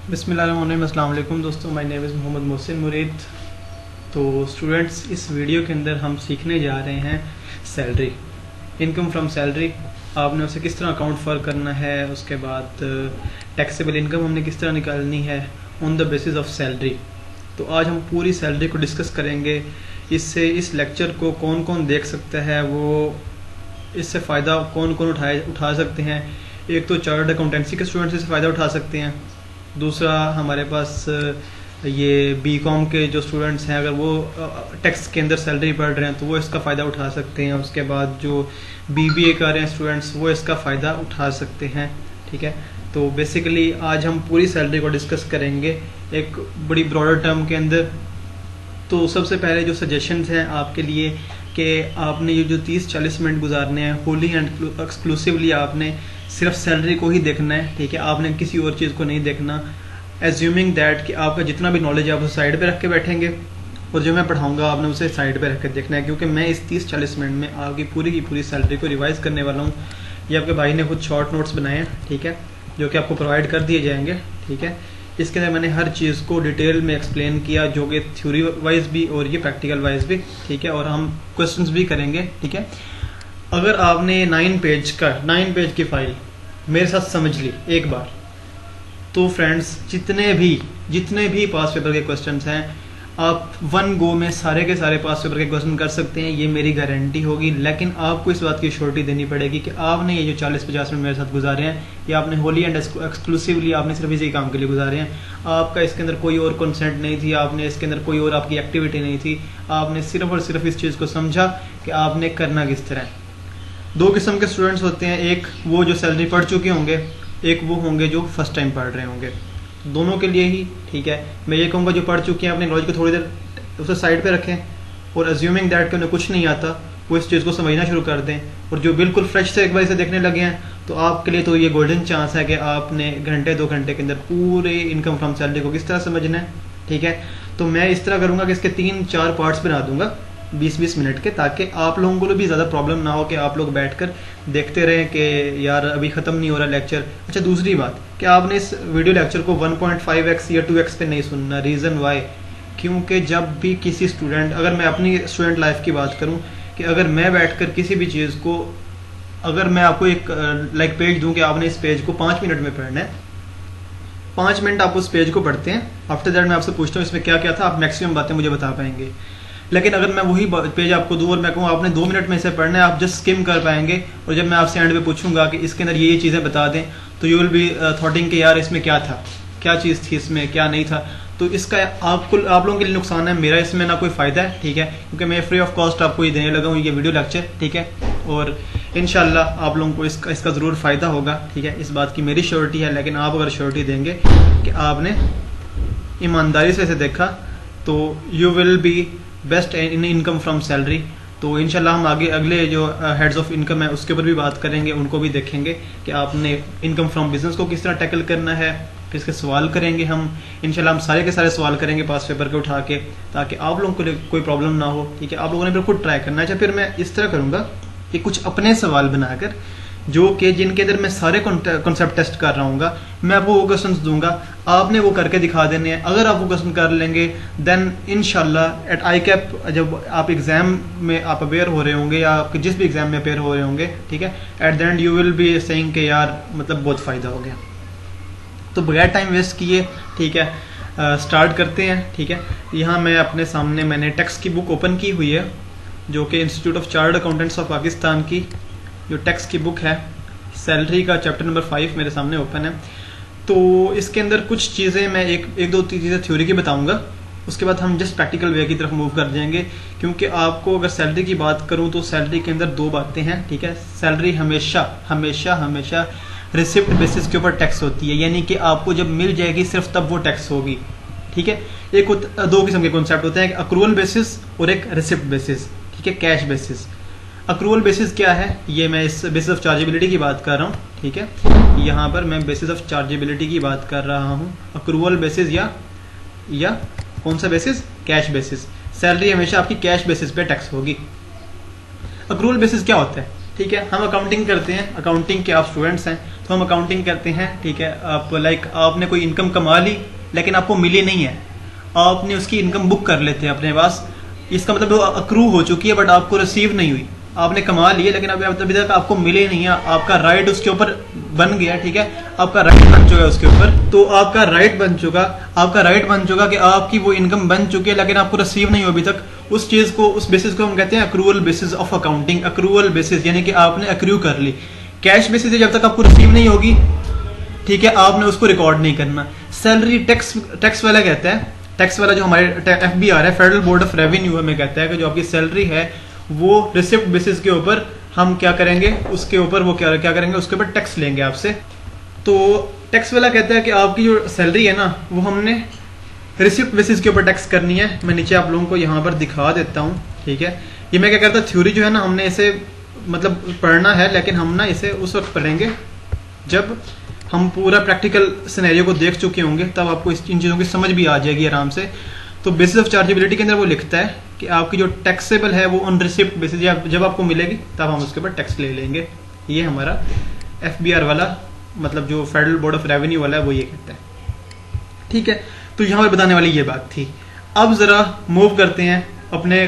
बिस्मिल्लाहिर्रहमानिर्रहीम। अस्सलाम वालेकुम दोस्तों, my name is Mohammad Mohsin Murid. तो स्टूडेंट्स, इस वीडियो के अंदर हम सीखने जा रहे हैं सैलरी, इनकम फ्रॉम सैलरी। आपने उसे किस तरह अकाउंट फॉर करना है, उसके बाद टैक्सेबल इनकम हमने किस तरह निकालनी है on the basis of salary. तो आज हम पूरी सैलरी को डिस्कस करेंगे। इससे इस लेक्चर को कौन कौन देख सकता है, वो इससे फ़ायदा कौन कौन उठा सकते हैं। एक तो चार्टर्ड अकाउंटेंसी के स्टूडेंट्स इससे फ़ायदा उठा सकते हैं। दूसरा, हमारे पास ये बीकॉम के जो स्टूडेंट्स हैं, अगर वो टैक्स के अंदर सैलरी पढ़ रहे हैं तो वो इसका फ़ायदा उठा सकते हैं। उसके बाद जो बीबीए कर रहे हैं स्टूडेंट्स, वो इसका फ़ायदा उठा सकते हैं। ठीक है, तो बेसिकली आज हम पूरी सैलरी को डिस्कस करेंगे एक बड़ी ब्रॉडर टर्म के अंदर। तो सबसे पहले जो सजेशंस हैं आपके लिए कि आपने ये जो 30-40 मिनट गुजारने हैं, होली एंड एक्सक्लूसिवली आपने सिर्फ सैलरी को ही देखना है। ठीक है, आपने किसी और चीज़ को नहीं देखना। एज्यूमिंग दैट कि आपका जितना भी नॉलेज है आप उसे साइड पे रख के बैठेंगे और जो मैं पढ़ाऊंगा आपने उसे साइड पे रख के देखना है, क्योंकि मैं इस 30-40 मिनट में आपकी पूरी की पूरी सैलरी को रिवाइज करने वाला हूँ। ये आपके भाई ने कुछ शॉर्ट नोट्स बनाए हैं, ठीक है, जो कि आपको प्रोवाइड कर दिए जाएंगे। ठीक है, इसके अंदर मैंने हर चीज़ को डिटेल में एक्सप्लेन किया, जो कि थ्योरी वाइज भी और ये प्रैक्टिकल वाइज भी। ठीक है, और हम क्वेश्चंस भी करेंगे। ठीक है, अगर आपने 9 पेज की फाइल मेरे साथ समझ ली एक बार, तो फ्रेंड्स जितने भी पास पेपर के क्वेश्चंस हैं आप वन गो में सारे के सारे पास पेपर के क्वेश्चन कर सकते हैं, ये मेरी गारंटी होगी। लेकिन आपको इस बात की श्योरिटी देनी पड़ेगी कि आपने ये जो 40-50 मिनट मेरे साथ गुजारे हैं, ये आपने होली एंड एक्सक्लूसिवली आपने सिर्फ इसी काम के लिए गुजारे हैं। आपका इसके अंदर कोई और कंसेंट नहीं थी, आपने इसके अंदर कोई और आपकी एक्टिविटी नहीं थी। आपने सिर्फ और सिर्फ इस चीज़ को समझा कि आपने करना किस तरह। 2 किस्म के स्टूडेंट्स होते हैं, एक वो जो सैलरी पढ़ चुके होंगे, एक वो होंगे जो फर्स्ट टाइम पढ़ रहे होंगे। दोनों के लिए ही ठीक है, मैं ये कहूँगा जो पढ़ चुके हैं अपने नॉलेज को थोड़ी देर उसे साइड पे रखें और अज्यूमिंग दैट कि उन्हें कुछ नहीं आता वो इस चीज़ को समझना शुरू कर दें। और जो बिल्कुल फ्रेश से एक बार इसे देखने लगे हैं, तो आपके लिए तो ये गोल्डन चांस है कि आपने घंटे 2 घंटे के अंदर पूरे इनकम फ्रॉम सैलरी को किस तरह समझना है। ठीक है, तो मैं इस तरह करूँगा कि इसके 3-4 पार्ट्स बना दूंगा 20-20 मिनट के, ताकि आप लोगों को भी ज़्यादा प्रॉब्लम ना हो कि आप लोग बैठकर देखते रहें कि यार अभी ख़त्म नहीं हो रहा लेक्चर। अच्छा, दूसरी बात कि आपने इस वीडियो लेक्चर को 1.5x या 2x पे नहीं सुनना। रीज़न वाई, क्योंकि जब भी किसी स्टूडेंट, अगर मैं अपनी स्टूडेंट लाइफ की बात करूं, कि अगर मैं बैठकर किसी भी चीज़ को, अगर मैं आपको एक पेज दूं कि आपने इस पेज को 5 मिनट में पढ़ना है, 5 मिनट आप उस पेज को पढ़ते हैं, आफ्टर दैट मैं आपसे पूछता हूँ इसमें क्या क्या था, आप मैक्सिमम बातें मुझे बता पाएंगे। लेकिन अगर मैं वही पेज आपको दूं और मैं कहूँ आपने 2 मिनट में इसे पढ़ना है, आप जस्ट स्किम कर पाएंगे। और जब मैं आपसे एंड पे पूछूंगा कि इसके अंदर ये चीज़ें बता दें, तो यू विल बी थॉटिंग कि यार इसमें क्या था, क्या चीज़ थी इसमें, क्या नहीं था। तो इसका आप लोगों के लिए नुकसान है, मेरा इसमें ना कोई फ़ायदा है। ठीक है, क्योंकि मैं फ्री ऑफ कॉस्ट आपको ये देने लगा हूँ ये वीडियो लेक्चर। ठीक है, और इंशाल्लाह आप लोगों को इसका ज़रूर फ़ायदा होगा। ठीक है, इस बात की मेरी श्योरिटी है। लेकिन आप अगर श्योरिटी देंगे कि आपने ईमानदारी से इसे देखा, तो you will be best in income from salary. तो इंशाल्लाह हम आगे अगले जो हेड्स ऑफ इनकम है उसके ऊपर भी बात करेंगे, उनको भी देखेंगे कि आपने इनकम फ्रॉम बिजनेस को किस तरह टैकल करना है। फिर इसके सवाल करेंगे हम, इंशाल्लाह हम सारे के सारे सवाल करेंगे पास पेपर के उठा के, ताकि आप लोगों को कोई प्रॉब्लम ना हो। ठीक है, आप लोगों ने फिर खुद ट्राई करना है। अच्छा, फिर मैं इस तरह करूँगा कि कुछ अपने सवाल बनाकर, जो कि जिनके अंदर मैं सारे कॉन्सेप्ट टेस्ट कर रहा हूँ, मैं आपको वो क्वेश्चंस दूंगा, आपने वो करके दिखा देने हैं। अगर आप वो क्वेश्चन कर लेंगे, देन इंशाल्लाह एट ICAP जब आप एग्जाम में आप अपेयर हो रहे होंगे या आपके जिस भी एग्जाम में अपेयर हो रहे होंगे, ठीक है, at the end you will be saying कि यार मतलब बहुत फ़ायदा हो गया। तो बगैर टाइम वेस्ट किए, ठीक है, स्टार्ट करते हैं। ठीक है, यहाँ मैं अपने सामने मैंने टैक्स की बुक ओपन की हुई है, जो कि institute of chartered accountants of Pakistan की जो टैक्स की बुक है, सैलरी का चैप्टर नंबर 5 मेरे सामने ओपन है। तो इसके अंदर कुछ चीज़ें मैं एक दो चीज़ें थ्योरी की बताऊंगा, उसके बाद हम जस्ट प्रैक्टिकल वे की तरफ मूव कर जाएंगे। क्योंकि आपको अगर सैलरी की बात करूं तो सैलरी के अंदर 2 बातें हैं। ठीक है, सैलरी हमेशा रिसिप्ट बेसिस के ऊपर टैक्स होती है, यानी कि आपको जब मिल जाएगी सिर्फ तब वो टैक्स होगी। ठीक है, 2 किस्म के कॉन्सेप्ट होते हैं, एक अक्रूवल बेसिस और एक रिसिप्ट बेसिस। ठीक है, कैश बेसिस। अक्रूवल बेसिस क्या है, ये मैं इस बेसिस ऑफ चार्जेबिलिटी की बात कर रहा हूँ। ठीक है, यहाँ पर मैं बेसिस ऑफ चार्जेबिलिटी की बात कर रहा हूँ। अक्रूवल बेसिस या कौन सा बेसिस, कैश बेसिस। सैलरी हमेशा आपकी कैश बेसिस पे टैक्स होगी। अक्रूवल बेसिस क्या होता है, ठीक है, हम अकाउंटिंग करते हैं, अकाउंटिंग के आप स्टूडेंट्स हैं तो हम अकाउंटिंग करते हैं, ठीक है। आप लाइक आपने कोई इनकम कमा ली लेकिन आपको मिली नहीं है, आपने उसकी इनकम बुक कर लेते हैं अपने पास, इसका मतलब वो अक्रू हो चुकी है बट आपको रिसीव नहीं हुई। आपने कमा लिए लेकिन अभी तक आपको मिले नहीं है, आपका राइट उसके ऊपर बन गया, ठीक है, आपका राइट बन चुका है उसके ऊपर, तो आपका राइट बन चुका कि आपकी वो इनकम बन चुकी है लेकिन आपको रिसीव नहीं हुआ अभी तक। उस चीज को, उस बेसिस को हम कहते हैं accrual basis of accounting. Accrual basis यानी कि आपने अक्रू कर ली। कैश बेसिस है, जब तक आपको रिसीव नहीं होगी, ठीक है, आपने उसको रिकॉर्ड नहीं करना। सैलरी टैक्स वाला कहता है, टैक्स वाला जो हमारे FBR है, फेडरल बोर्ड ऑफ रेवेन्यू, हमें कहता है कि जो आपकी सैलरी है वो रिसिप्ट बेसिस के ऊपर हम क्या करेंगे, उसके ऊपर वो क्या करेंगे, उसके ऊपर टैक्स लेंगे आपसे। तो टैक्स वाला कहता है कि आपकी जो सैलरी है ना वो हमने रिसिप्ट बेसिस के ऊपर टैक्स करनी है। मैं नीचे आप लोगों को यहाँ पर दिखा देता हूँ, ठीक है। ये मैं क्या करता हूँ, थ्योरी जो है ना हमने इसे मतलब पढ़ना है, लेकिन हम ना इसे उस वक्त पढ़ेंगे जब हम पूरा प्रैक्टिकल सिनेरियो को देख चुके होंगे, तब आपको इन चीज़ों की समझ भी आ जाएगी आराम से। तो बेसिस ऑफ चार्जेबिलिटी के अंदर वो लिखता है कि आपकी जो टैक्सेबल है वो ऑन रिसिप्ट बेसिस, जब आपको मिलेगी तब हम उसके ऊपर टैक्स ले लेंगे। ये हमारा FBR वाला, मतलब जो फेडरल बोर्ड ऑफ रेवेन्यू वाला है, वो ये कहता है, ठीक है। तो यहाँ पर बताने वाली ये बात थी। अब जरा मूव करते हैं अपने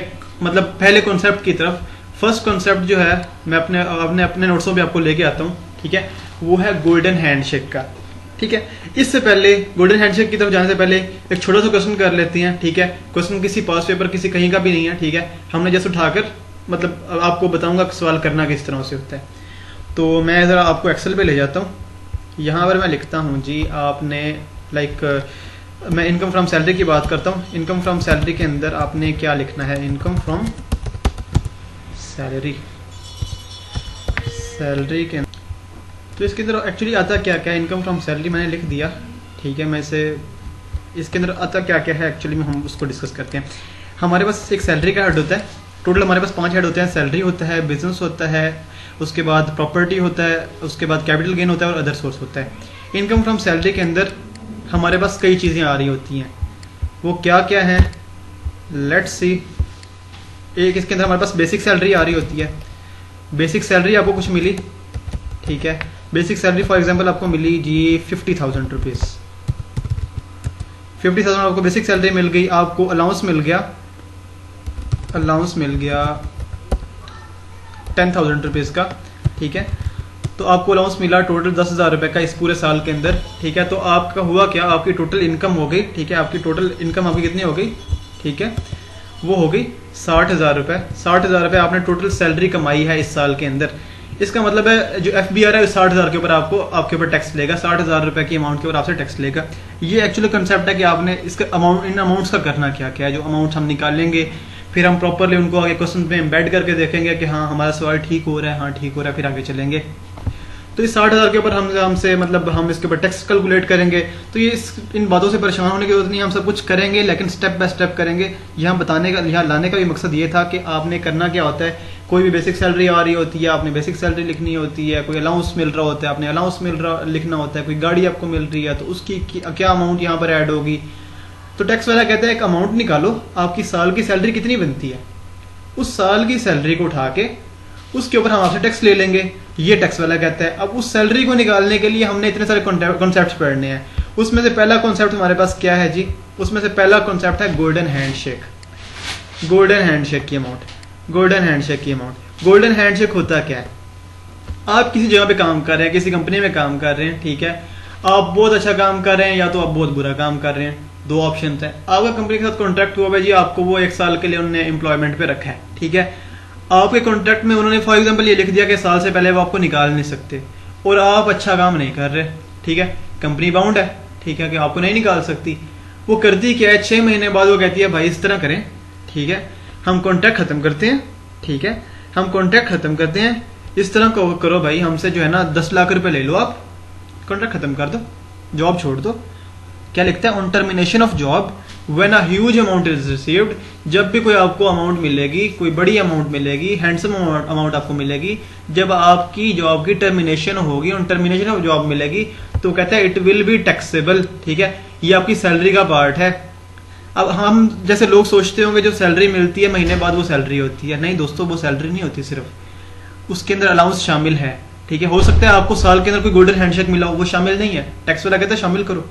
मतलब पहले कॉन्सेप्ट की तरफ। फर्स्ट कॉन्सेप्ट जो है मैं अपने नोट्सों पे आपको लेके आता हूँ, ठीक है, वो है गोल्डन हैंडशेक का, ठीक है। इससे पहले गोल्डन हैंडशेक की तरफ जाने से पहले एक छोटा सा क्वेश्चन कर लेते हैं, ठीक है। क्वेश्चन किसी पास पेपर किसी कहीं का भी नहीं है, ठीक है। हमने जैसे उठाकर मतलब आपको बताऊंगा सवाल करना किस तरह से होता है। तो मैं ज़रा आपको एक्सेल पे ले जाता हूँ। यहाँ पर मैं लिखता हूँ जी, आपने लाइक मैं इनकम फ्रॉम सैलरी की बात करता हूँ। इनकम फ्रॉम सैलरी के अंदर आपने क्या लिखना है, इनकम फ्रॉम सैलरी के, तो इसके अंदर एक्चुअली आता क्या क्या है, इनकम फ्रॉम सैलरी मैंने लिख दिया, ठीक है। मैं इसे इसके अंदर आता क्या क्या है एक्चुअली में हम उसको डिस्कस करते हैं। हमारे पास एक सैलरी का हेड होता है, टोटल हमारे पास 5 हेड होते हैं। सैलरी होता है, बिजनेस होता है, उसके बाद प्रॉपर्टी होता है, उसके बाद कैपिटल गेन होता है और अदर सोर्स होता है। इनकम फ्रॉम सैलरी के अंदर हमारे पास कई चीज़ें आ रही होती हैं, वो क्या क्या है, लेट्स सी। एक इसके अंदर हमारे पास बेसिक सैलरी आ रही होती है। बेसिक सैलरी आपको कुछ मिली, ठीक है। बेसिक सैलरी फॉर एग्जांपल आपको मिली जी 50,000 रुपीज़। 50,000 आपको बेसिक सैलरी मिल गई। आपको अलाउंस मिल गया 10,000 रुपीज़ का, ठीक है। तो आपको अलाउंस मिला टोटल 10,000 रुपये का इस पूरे साल के अंदर, ठीक है। तो आपका हुआ क्या, आपकी टोटल इनकम हो गई, ठीक है। आपकी टोटल इनकम आपकी कितनी हो गई, ठीक है, वो हो गई 60,000 रुपये। 60,000 रुपये आपने टोटल सैलरी कमाई है इस साल के अंदर। इसका मतलब है जो FBR है 60,000 के ऊपर आपके ऊपर टैक्स लेगा, 60,000 रुपये की अमाउंट के ऊपर आपसे टैक्स लेगा। ये एक्चुअली कंसेप्ट है कि आपने इसका अमाउंट, इन अमाउंट्स का करना क्या क्या है। जो अमाउंट हम निकालेंगे फिर हम प्रॉपरली उनको आगे क्वेश्चन पे एम्बेड करके देखेंगे कि हाँ हमारा सवाल ठीक हो रहा है, हाँ ठीक हो रहा है, फिर आगे चलेंगे। तो इस 60,000 के ऊपर हमसे मतलब हम इसके ऊपर टैक्स कैलकुलेट करेंगे। तो ये इन बातों से परेशान होने की जरूरत नहीं, हम सब कुछ करेंगे लेकिन स्टेप बाय स्टेप करेंगे। यहाँ लाने का भी मकसद ये था कि आपने करना क्या होता है, कोई भी बेसिक सैलरी आ रही होती है, आपने बेसिक सैलरी लिखनी होती है। कोई अलाउंस मिल रहा होता है, आपने अलाउंस लिखना होता है। कोई गाड़ी आपको मिल रही है तो उसकी क्या अमाउंट यहाँ पर ऐड होगी। तो टैक्स वाला कहता है एक अमाउंट निकालो, आपकी साल की सैलरी कितनी बनती है, उस साल की सैलरी को उठा के उसके ऊपर हम आपसे टैक्स ले लेंगे। ये टैक्स वाला कहता है। अब उस सैलरी को निकालने के लिए हमने इतने सारे कॉन्सेप्ट्स पढ़ने हैं। उसमें से पहला कॉन्सेप्ट हमारे पास क्या है जी, उसमें से पहला कॉन्सेप्ट है गोल्डन हैंडशेक। गोल्डन हैंडशेक की अमाउंट, गोल्डन हैंडशेक की अमाउंट। गोल्डन हैंडशेक होता क्या है, आप किसी जगह पे काम कर रहे हैं, किसी कंपनी में काम कर रहे हैं, ठीक है। आप बहुत अच्छा काम कर रहे हैं या तो आप बहुत बुरा काम कर रहे हैं, दो ऑप्शन है। आपका कंपनी के साथ कॉन्ट्रैक्ट हुआ है जी, आपको वो 1 साल के लिए उन्होंने एम्प्लॉयमेंट पे रखा है, ठीक है। आपके कॉन्ट्रैक्ट में उन्होंने फॉर एग्जांपल ये लिख दिया कि साल से पहले वो आपको निकाल नहीं सकते और आप अच्छा काम नहीं कर रहे, ठीक है। कंपनी बाउंड है, ठीक है, कि आपको नहीं निकाल सकती। वो करती क्या है, 6 महीने बाद वो कहती है भाई इस तरह करें, ठीक है, हम कॉन्ट्रैक्ट खत्म करते हैं, ठीक है, हम कॉन्ट्रैक्ट खत्म करते हैं, इस तरह करो भाई, हमसे जो है ना 10 लाख रुपए ले लो, आप कॉन्ट्रैक्ट खत्म कर दो, जॉब छोड़ दो। क्या लिखता है, on termination of job when a huge amount is received, जब भी कोई आपको अमाउंट मिलेगी, कोई बड़ी अमाउंट मिलेगी, हैंडसम अमाउंट आपको मिलेगी, जब आपकी जॉब की टर्मिनेशन होगी, ऑन टर्मिनेशन ऑफ जॉब मिलेगी, तो कहता है इट विल बी टैक्सेबल, ठीक है, ये आपकी सैलरी का पार्ट है। अब हम जैसे लोग सोचते होंगे जो सैलरी मिलती है महीने बाद वो सैलरी होती है, नहीं दोस्तों, वो सैलरी नहीं होती। सिर्फ उसके अंदर अलाउंस शामिल है, ठीक है। हो सकता है आपको साल के अंदर कोई गोल्डन हैंडशेक मिला हो, वो शामिल नहीं है, टैक्स वाला कहता है शामिल करो,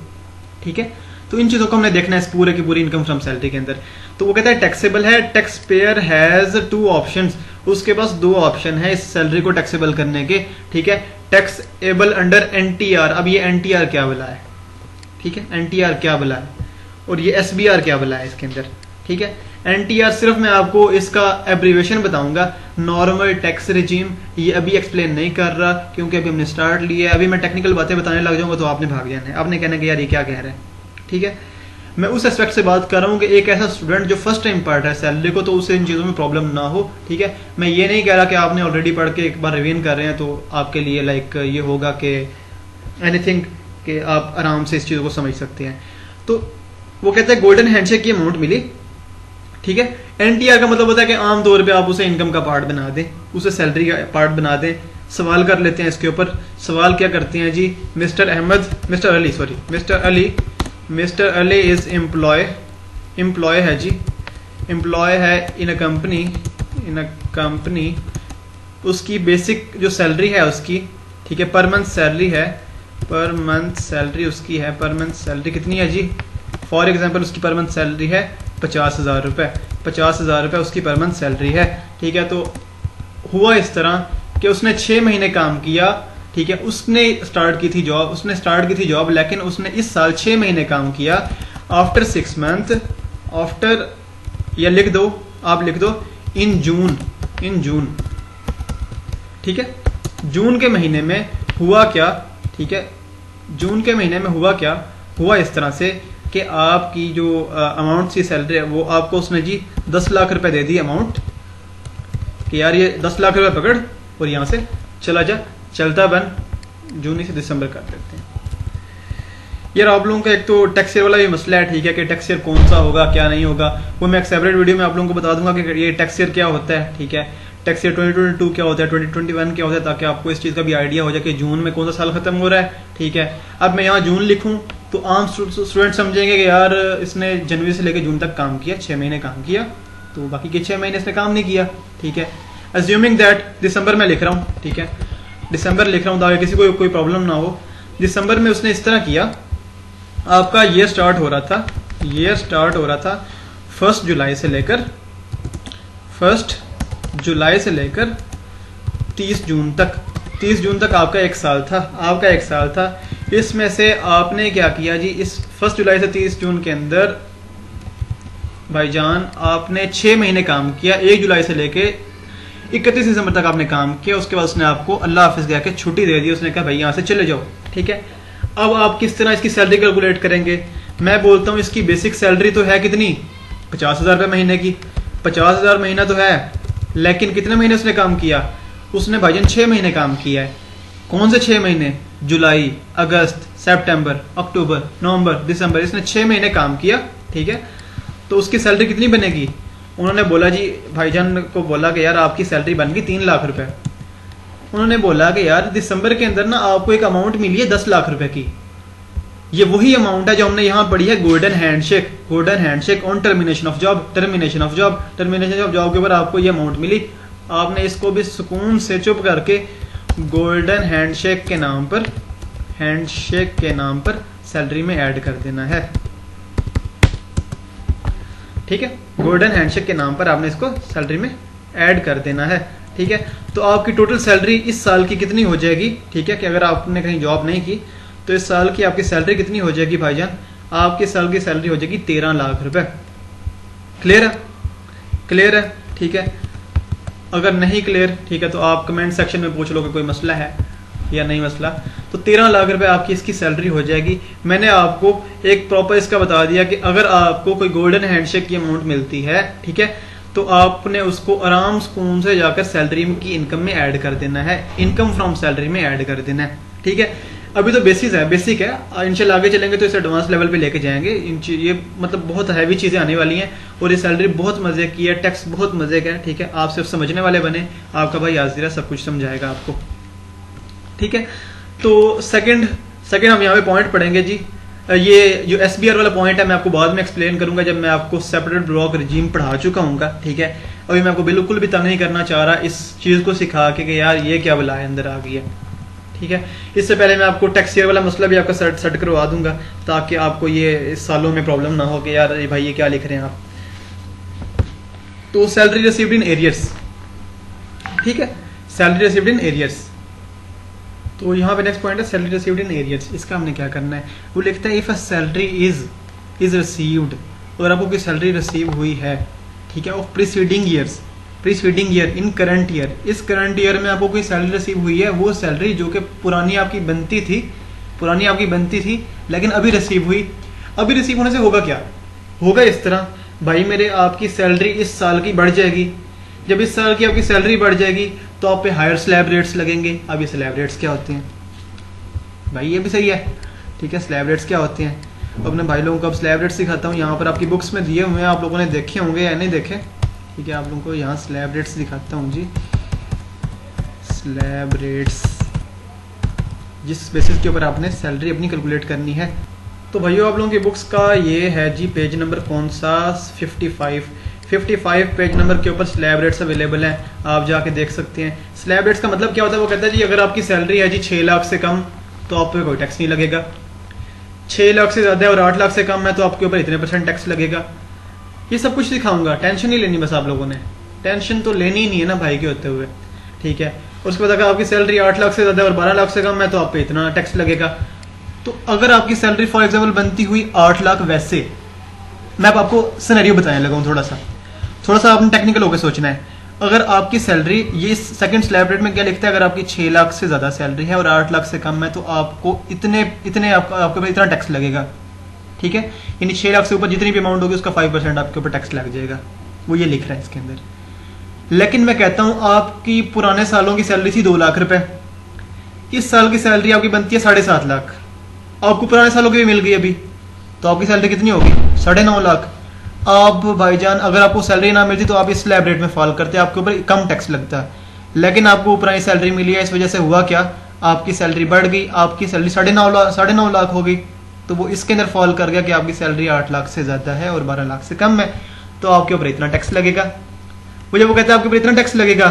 ठीक है। तो इन चीजों को हमने देखना है इस पूरे की पूरी इनकम फ्रॉम सैलरी के अंदर। तो वो कहता है टैक्सेबल है, टैक्स पेयर हैज 2 ऑप्शंस, उसके पास 2 ऑप्शन है इस सैलरी को टैक्सेबल करने के, ठीक है। टैक्सेबल अंडर एनटीआर, अब ये एनटीआर क्या बला है, ठीक है, एनटीआर क्या बला है, और ये एसबीआर क्या बला है इसके अंदर, ठीक है। एनटीआर सिर्फ मैं आपको इसका एब्रीविएशन बताऊंगा, नॉर्मल टैक्स रिजीम, ये अभी एक्सप्लेन नहीं कर रहा क्योंकि अभी हमने स्टार्ट लिया है। अभी मैं टेक्निकल बातें बताने लग जाऊंगा तो आपने भाग जाना है, आपने कहना कि यार ये क्या कह रहा है, ठीक है। मैं उस एस्पेक्ट से बात कर रहा हूँ कि एक ऐसा स्टूडेंट जो फर्स्ट टाइम पढ़ रहा है सैलरी को, तो उसे इन चीज़ों में प्रॉब्लम ना हो, ठीक है। मैं ये नहीं कह रहा कि आपने ऑलरेडी पढ़ के एक बार रिवीजन कर रहे हैं तो आपके लिए लाइक ये होगा कि एनीथिंग कि आप आराम से इस चीज़ को समझ सकते हैं। तो वो कहते हैं गोल्डन हैंडशेक की अमाउंट मिली, ठीक है। एनटीआर का मतलब होता है कि आमतौर पे आप उसे इनकम का पार्ट बना दें, उसे सैलरी का पार्ट बना दें। सवाल कर लेते हैं इसके ऊपर, सवाल क्या करते हैं जी, मिस्टर अली इज एम्प्लॉय है जी, एम्प्लॉय है इन अ कंपनी, उसकी बेसिक जो सैलरी है उसकी, ठीक है, पर मंथ सैलरी है, पर मंथ सैलरी उसकी है, पर मंथ सैलरी कितनी है जी, फॉर एग्जांपल उसकी पर मंथ सैलरी है 50,000 रुपये, 50,000 रुपये उसकी पर मंथ सैलरी है, ठीक है। तो हुआ इस तरह कि उसने 6 महीने काम किया, ठीक है, उसने स्टार्ट की थी जॉब, लेकिन उसने इस साल 6 महीने काम किया। आफ्टर 6 मंथ, आफ्टर, या लिख दो, आप लिख दो इन जून, ठीक है। जून के महीने में हुआ क्या, ठीक है, जून के महीने में हुआ क्या, हुआ इस तरह से कि आपकी जो अमाउंट सी सैलरी है वो आपको उसने जी 10 लाख रुपए दे दी अमाउंट, कि यार ये 10 लाख रुपए पकड़ और यहां से चला जा, चलता बन, जून से दिसंबर कर देते हैं। यार आप लोगों का एक तो टैक्स ईयर वाला भी मसला है, ठीक है, कि टैक्स ईयर कौन सा होगा क्या नहीं होगा, वो मैं एक सेपरेट वीडियो में आप लोगों को बता दूंगा कि ये टैक्स ईयर क्या होता है, ठीक है। टैक्स ईयर 2022 क्या होता है, 2021 क्या होता है, ताकि आपको इस चीज का भी आइडिया हो जाए कि जून में कौन सा साल खत्म हो रहा है, ठीक है। अब मैं यहाँ जून लिखूं तो आम स्टूडेंट समझेंगे कि यार इसने जनवरी से लेकर जून तक काम किया, 6 महीने काम किया, तो बाकी के 6 महीने इसने काम नहीं किया, ठीक है। अज्यूमिंग दैट दिसंबर में लिख रहा हूँ, ठीक है, दिसंबर लिख रहा हूँ ताकि किसी को कोई प्रॉब्लम ना हो। दिसंबर में उसने इस तरह किया, आपका ये स्टार्ट हो रहा था 1 जुलाई से लेकर 30 जून तक आपका एक साल था। इसमें से आपने क्या किया जी, इस 1 जुलाई से 30 जून के अंदर भाईजान आपने 6 महीने काम किया, 1 जुलाई से लेके 31 दिसंबर तक आपने काम किया। उसके बाद उसने आपको अल्लाह हाफिज कह के छुट्टी दे दी, उसने कहा भाई यहाँ से चले जाओ, ठीक है। अब आप किस तरह इसकी सैलरी कैलकुलेट करेंगे, मैं बोलता हूँ इसकी बेसिक सैलरी तो है कितनी, 50,000 रुपये महीने की, 50,000 महीना तो है, लेकिन कितने महीने उसने काम किया, उसने भाईजान 6 महीने काम किया है। कौन से 6 महीने, जुलाई, अगस्त, सितंबर, अक्टूबर, नवंबर, दिसंबर, इसने 6 महीने काम किया, ठीक है। तो उसकी सैलरी कितनी बनेगी, उन्होंने बोला जी, भाईजान को बोला कि यार आपकी सैलरी बन गई 3 लाख रुपए। उन्होंने बोला कि यार दिसंबर के अंदर ना आपको एक अमाउंट मिली है 10 लाख रुपए की, ये वही अमाउंट है जो हमने यहाँ पढ़ी है golden handshake on termination of job के ऊपर आपको ये अमाउंट मिली। आपने इसको भी सुकून से चुप करके गोल्डन हैंडशेक के नाम पर सैलरी में ऐड कर देना है, ठीक है। गोल्डन हैंडशेक के नाम पर आपने इसको सैलरी में ऐड कर देना है, ठीक है। तो आपकी टोटल सैलरी इस साल की कितनी हो जाएगी, ठीक है, कि अगर आपने कहीं जॉब नहीं की तो इस साल की आपकी सैलरी कितनी हो जाएगी भाईजान, आपकी साल की सैलरी हो जाएगी 13 लाख रुपए। क्लियर है, ठीक है। अगर नहीं क्लियर, ठीक है, तो आप कमेंट सेक्शन में पूछ लो कि कोई मसला है या नहीं मसला। तो 13 लाख रुपए आपकी इसकी सैलरी हो जाएगी। मैंने आपको एक प्रॉपर इसका बता दिया कि अगर आपको कोई गोल्डन हैंडशेक की अमाउंट मिलती है, ठीक है, तो आपने उसको आराम सुकून से जाकर सैलरी की इनकम में ऐड कर देना है, इनकम फ्रॉम सैलरी में ऐड कर देना है, ठीक है। अभी तो बेसिक है, इंशाल्लाह आगे चलेंगे तो इसे एडवांस लेवल पे लेके जाएंगे। ये मतलब बहुत हैवी चीजें आने वाली हैं और ये सैलरी बहुत मजे की है, टैक्स बहुत मजे का है, ठीक है। आप सिर्फ समझने वाले बने, आपका भाई हाजिर सब कुछ समझाएगा आपको, ठीक है। तो सेकंड हम यहाँ पे पॉइंट पढ़ेंगे जी, ये जो SBR वाला पॉइंट है मैं आपको बाद में एक्सप्लेन करूंगा जब मैं आपको सेपरेट ब्लॉक रिजीम पढ़ा चुका हूँ, ठीक है। अभी मैं आपको बिल्कुल भी तंग नहीं करना चाह रहा इस चीज़ को सिखा के यार ये क्या बला है अंदर आ गई है, ठीक है। इससे पहले मैं आपको टैक्स ईयर वाला मसला भी आपका सेट करवा दूंगा ताकि आपको ये इस सालों में प्रॉब्लम ना हो कि यार भाई ये क्या लिख रहे हैं आप। तो सैलरी रिसीव्ड इन एरियर्स, ठीक है, सैलरी रिसीव्ड इन एरियर्स। तो यहाँ पे नेक्स्ट पॉइंट है सैलरी रिसीव्ड इन एरियर्स। इसका हमने क्या करना है, वो लिखता है if a salary is received, और आपको कोई सैलरी रिसीव हुई है, ठीक है, of preceding year in current year, इस करंट ईयर में आपको कोई सैलरी रिसीव हुई है, वो सैलरी जो कि पुरानी आपकी बनती थी लेकिन अभी रिसीव हुई। अभी रिसीव होने से होगा क्या, होगा इस तरह, भाई मेरे आपकी सैलरी इस साल की बढ़ जाएगी। जब इस साल की आपकी सैलरी बढ़ जाएगी तो आप पे हायर स्लैब रेट्स लगेंगे। अब ये स्लैब रेट्स क्या होते हैं भाई, ये भी सही है, ठीक है। स्लैब रेट्स क्या होते हैं, अपने भाई लोगों को अब स्लैब रेट्स दिखाता हूँ। यहाँ पर आपकी बुक्स में दिए हुए हैं, आप लोगों ने देखे होंगे या नहीं देखे, ठीक है। आप लोगों को यहाँ स्लैब रेट्स दिखाता हूँ जी। स्लैब रेट्स जिस बेसिस के ऊपर आपने सैलरी अपनी कैलकुलेट करनी है। तो भाइयों आप लोगों की बुक्स का ये है जी पेज नंबर कौन सा, 55 पेज नंबर के ऊपर स्लैब रेट्स अवेलेबल हैं, आप जाके देख सकते हैं। स्लैब रेट्स का मतलब क्या होता है, वो कहता है जी अगर आपकी सैलरी है जी 6 लाख से कम तो आप पे कोई टैक्स नहीं लगेगा, 6 लाख से ज्यादा है और 8 लाख से कम है तो आपके ऊपर इतने % टैक्स लगेगा। ये सब कुछ दिखाऊंगा, टेंशन नहीं लेनी, बस आप लोगों ने टेंशन तो लेनी ही नहीं है ना भाई के होते हुए, ठीक है। उसके बाद अगर आपकी सैलरी 8 लाख से ज्यादा और 12 लाख से कम है तो आप पे इतना टैक्स लगेगा। तो अगर आपकी सैलरी फॉर एग्जाम्पल बनती हुई 8 लाख, वैसे मैं आपको सिनेरियो बताने लगा हूँ, थोड़ा सा आपने टेक्निकल होकर सोचना है। अगर आपकी सैलरी, ये सेकंड स्लैब रेट में क्या लिखता है, अगर आपकी 6 लाख से ज्यादा सैलरी है और 8 लाख से कम है तो आपको इतने आपके ऊपर इतना टैक्स लगेगा, ठीक है। यानी 6 लाख से ऊपर जितनी भी अमाउंट होगी उसका 5% आपके ऊपर टैक्स लग जाएगा, वो ये लिख रहा है इसके अंदर। लेकिन मैं कहता हूं आपकी पुराने सालों की सैलरी थी 2 लाख रुपए, इस साल की सैलरी आपकी बनती है 7.5 लाख, आपको पुराने सालों की भी मिल गई अभी, तो आपकी सैलरी कितनी होगी, 9.5 लाख। आप भाईजान अगर आपको सैलरी ना मिलती तो आप इस स्लैब रेट में फॉल करते, आपके ऊपर कम टैक्स लगता है। लेकिन आपको पुरानी सैलरी मिली है, इस वजह से हुआ क्या, आपकी सैलरी बढ़ गई, आपकी सैलरी 9.5 लाख हो गई, तो वो इसके अंदर फॉल कर गया कि आपकी सैलरी 8 लाख से ज्यादा है और 12 लाख से कम है, तो आपके ऊपर इतना टैक्स लगेगा। वो जब वो कहता है आपके ऊपर इतना टैक्स लगेगा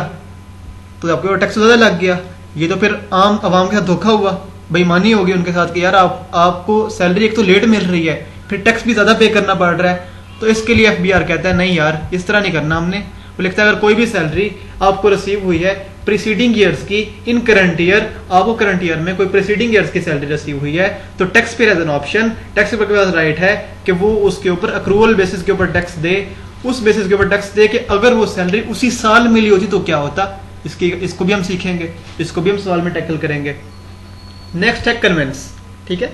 तो आपके ऊपर टैक्स ज्यादा लग गया। ये तो फिर आम आवाम के साथ धोखा हुआ, बेईमानी होगी उनके साथ कि यार आपको सैलरी एक तो लेट मिल रही है, फिर टैक्स भी ज्यादा पे करना पड़ रहा है। तो इसके लिए FBR कहता है नहीं यार इस तरह नहीं करना हमने। वो लिखता है अगर कोई भी सैलरी आपको रिसीव हुई है प्रीसीडिंग ईयर्स की इन करंट ईयर, आपको करंट ईयर में कोई प्रीसीडिंग ईयर्स की सैलरी रिसीव हुई है तो tax payer as an option, tax payer के पास राइट है कि वो उसके ऊपर अक्रूवल बेसिस के ऊपर टैक्स दे, उस बेसिस के ऊपर टैक्स दे कि अगर वो सैलरी उसी साल मिली होती तो क्या होता। इसको भी हम सीखेंगे, इसको भी हम सवाल में टैकल करेंगे। नेक्स्ट है कन्वेंस, ठीक है।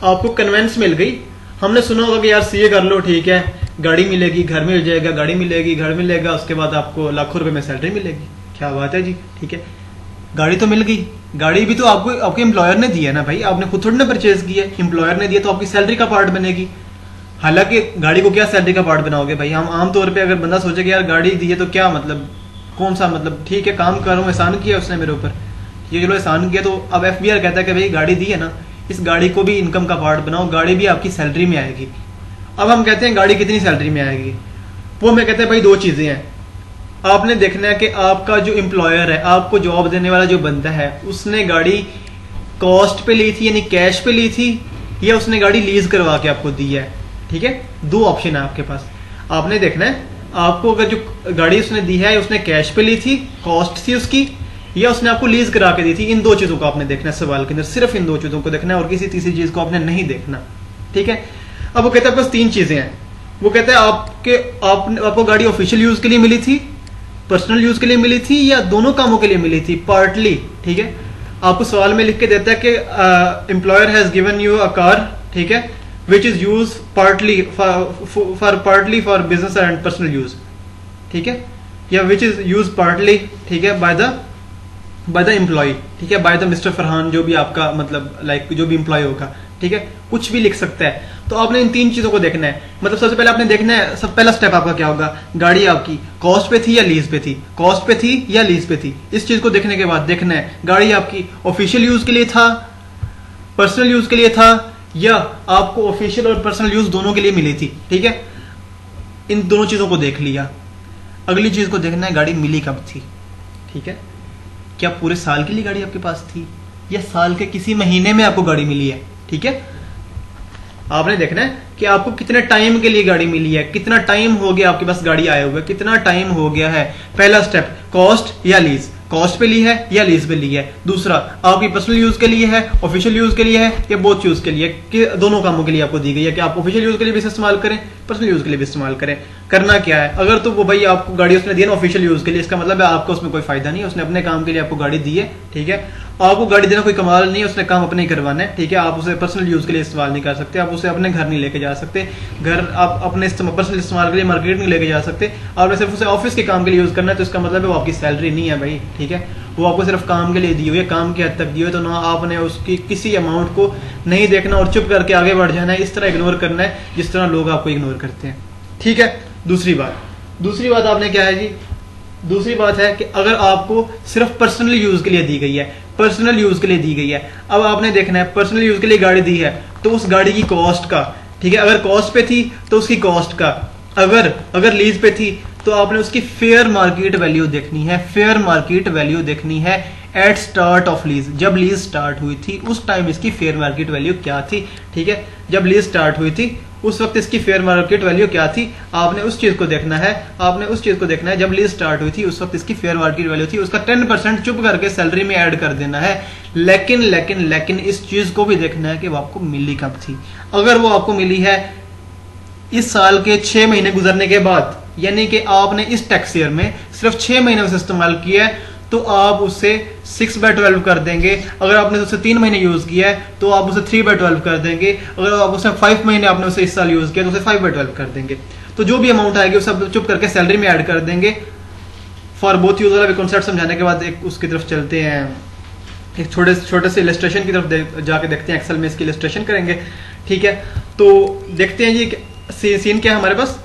आपको कन्वेंस मिल गई, हमने सुना होगा कि यार CA कर लो, ठीक है, गाड़ी मिलेगी, घर मिल जाएगा, गाड़ी मिलेगी, घर मिलेगा, उसके बाद आपको लाखों रुपए में सैलरी मिलेगी, क्या बात है जी, ठीक है। गाड़ी तो मिल गई, गाड़ी भी तो आपको आपके एम्प्लॉयर ने दी है ना भाई, आपने खुद थोड़ी ना परचेज की है, एम्प्लॉयर ने दिया तो आपकी सैलरी का पार्ट बनेगी। हालांकि गाड़ी को क्या सैलरी का पार्ट बनाओगे भाई, हम आमतौर पर अगर बंदा सोचे कि यार गाड़ी दी है तो क्या मतलब, कौन सा मतलब, ठीक है काम कर रहा हूँ, एहसान किया उसने मेरे ऊपर, ये चलो एहसान किया। तो अब FBR कहता है कि भाई गाड़ी दी है ना, इस गाड़ी को भी इनकम का पार्ट बनाओ, गाड़ी भी आपकी सैलरी में आएगी। अब हम कहते हैं गाड़ी कितनी सैलरी में आएगी, वो मैं कहते हैं भाई 2 चीजें हैं, आपने देखना है कि आपका जो एम्प्लॉयर है, आपको जॉब देने वाला जो बंदा है, उसने गाड़ी कॉस्ट पे ली थी यानी कैश पे ली थी, या उसने गाड़ी लीज करवा के आपको दी है, ठीक है। 2 ऑप्शन है आपके पास, आपने देखना है आपको अगर जो गाड़ी उसने दी है उसने कैश पे ली थी, कॉस्ट थी उसकी, या उसने आपको लीज करा के दी थी। इन 2 चीजों को आपने देखना है सवाल के अंदर, सिर्फ इन 2 चीजों को देखना है और किसी तीसरी चीज को आपने नहीं देखना, ठीक है। अब वो कहता है बस 3 चीजें हैं, वो कहता है आपको गाड़ी ऑफिशियल यूज के लिए मिली थी, पर्सनल यूज के लिए मिली थी, या दोनों कामों के लिए मिली थी, पार्टली, ठीक है। आपको सवाल में लिख के देता है कि employer has given you a car, ठीक है, which is use partly for business and personal use, ठीक है, या विच इज यूज पार्टली, ठीक है, बाय द एम्प्लॉय, ठीक है, बाय द मिस्टर फरहान, जो भी आपका मतलब लाइक जो भी एम्प्लॉय होगा, ठीक है, कुछ भी लिख सकता है। तो आपने इन 3 चीजों को देखना है। मतलब सबसे पहले आपने देखना है, सब पहला स्टेप आपका क्या होगा, गाड़ी आपकी कॉस्ट पे थी या लीज पे थी, कॉस्ट पे थी या लीज पे थी, इस चीज को देखने के बाद देखना है गाड़ी आपकी ऑफिशियल यूज के लिए था, पर्सनल यूज के लिए था, या आपको ऑफिशियल और पर्सनल यूज दोनों के लिए मिली थी, ठीक है। इन दोनों चीजों को देख लिया। अगली चीज को देखना है गाड़ी मिली कब थी, ठीक है। क्या पूरे साल के लिए गाड़ी आपके पास थी या साल के किसी महीने में आपको गाड़ी मिली है, ठीक है। आपने देखना है कि आपको कितने टाइम के लिए गाड़ी मिली है, कितना टाइम हो गया आपके पास गाड़ी आए हुए, कितना टाइम हो गया है। पहला स्टेप, कॉस्ट या लीज, कॉस्ट पे ली है या लीज पे ली है। दूसरा, आपकी पर्सनल यूज के लिए है, ऑफिशियल यूज के लिए है या बोथ यूज के लिए, कि दोनों कामों के लिए आपको दी गई है कि आप ऑफिशियल यूज के लिए भी इस्तेमाल करें, पर्सनल यूज के लिए भी इस्तेमाल करें। करना क्या है, अगर तो वो भाई आपको गाड़ी उसने दी है ऑफिशियल यूज के लिए, इसका मतलब है आपको उसमें कोई फायदा नहीं है, उसने अपने काम के लिए आपको गाड़ी दी है, ठीक है। आपको गाड़ी देना कोई कमाल नहीं है, उसने काम अपने ही करवाना है, ठीक है। आप उसे पर्सनल यूज के लिए इस्तेमाल नहीं कर सकते, आप उसे अपने घर नहीं लेके जा सकते, घर आप अपने पर्सनल इस्तेमाल के लिए मार्केट नहीं लेके जा सकते। आपने सिर्फ उसे ऑफिस के काम के लिए यूज करना है, तो इसका मतलब है वो आपकी सैलरी नहीं है भाई, ठीक है। वो आपको सिर्फ काम के लिए दी हुई है, काम की हद तक दी हुई है, तो ना आपने उसकी किसी अमाउंट को नहीं देखना और चुप करके आगे बढ़ जाना है, इस तरह इग्नोर करना है जिस तरह लोग आपको इग्नोर करते हैं, ठीक है। दूसरी बात आपने क्या है जी, दूसरी बात है कि अगर आपको सिर्फ पर्सनल यूज के लिए दी गई है, पर्सनल यूज के लिए दी गई है, अब आपने देखना है पर्सनल यूज के लिए गाड़ी दी है तो उस गाड़ी की कॉस्ट का, ठीक है। अगर कॉस्ट पे थी तो उसकी कॉस्ट का, अगर लीज पे थी तो आपने उसकी फेयर मार्केट वैल्यू देखनी है, फेयर मार्केट वैल्यू देखनी है एट स्टार्ट ऑफ लीज। जब लीज स्टार्ट हुई थी उस टाइम इसकी फेयर मार्केट वैल्यू क्या थी, ठीक है। जब लीज स्टार्ट हुई थी उस वक्त इसकी फेयर मार्केट वैल्यू क्या थी, आपने उस चीज को देखना है, आपने उस चीज को देखना है। जब लीज स्टार्ट हुई थी उस वक्त इसकी फेयर मार्केट वैल्यू थी, उसका 10% चुप करके सैलरी में ऐड कर देना है। लेकिन इस चीज को भी देखना है कि वो आपको मिली कब थी। अगर वो आपको मिली है इस साल के 6 महीने गुजरने के बाद, यानी कि आपने इस टैक्स ईयर में सिर्फ 6 महीने उसे इस्तेमाल किया है, तो आप उसे 6/12 कर देंगे। अगर आपने उसे 3 महीने यूज किया है तो आप उसे 3/12 कर देंगे। अगर आप उसे 5 महीने आपने उसे इस साल यूज किया तो उसे 5/12 कर देंगे। तो जो भी अमाउंट आएगी वो सब चुप करके सैलरी में ऐड कर देंगे। फॉर बोथ यूज वाला कॉन्सेप्ट समझाने के बाद एक उसकी तरफ चलते हैं, एक छोटे से इलस्ट्रेशन की तरफ जाके देखते हैं। एक्सेल में इसकी इलस्ट्रेशन करेंगे, ठीक है। तो देखते हैं जी सीन क्या है हमारे पास।